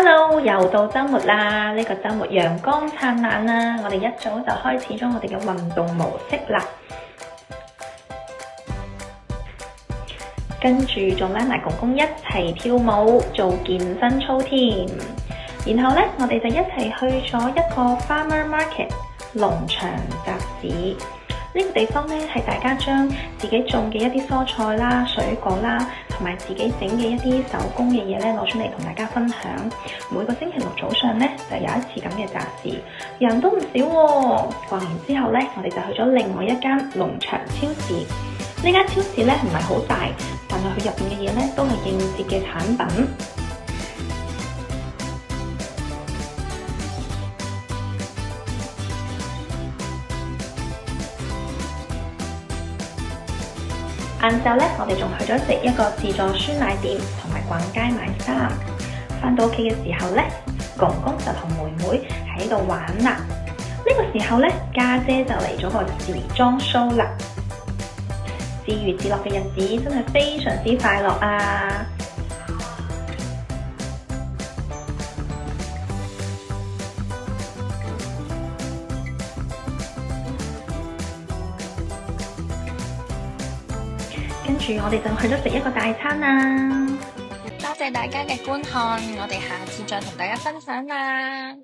Hello，又到週末啦！呢個週末陽光燦爛啦，我哋一早就開始咗我哋嘅運動模式啦。跟住仲拉埋公公一齊跳舞做健身操添。然後呢，我哋就一齊去咗一個 farmer market 農場集市。呢個地方呢，係大家將自己種嘅一啲蔬菜啦、水果啦，同埋自己整嘅一啲手工嘅嘢咧，攞出嚟同大家分享。每個星期六早上呢，就有一次咁嘅集市，人都唔少喎。逛完之後呢，我哋就去咗另外一間農場超市。呢間超市呢，唔係好大，但係佢入邊嘅嘢呢，都係應節嘅產品。晏晝咧，我哋仲去咗食一個自助酸奶店，同埋逛街買衫。返到屋企嘅時候咧，公公就同妹妹喺度玩啦。呢個時候咧，家姐就嚟咗個時裝 show 啦。自娛自樂嘅日子真係非常之快樂啊！跟住我哋就去咗食一個大餐啦。多謝大家嘅觀看，我哋下次再同大家分享啦。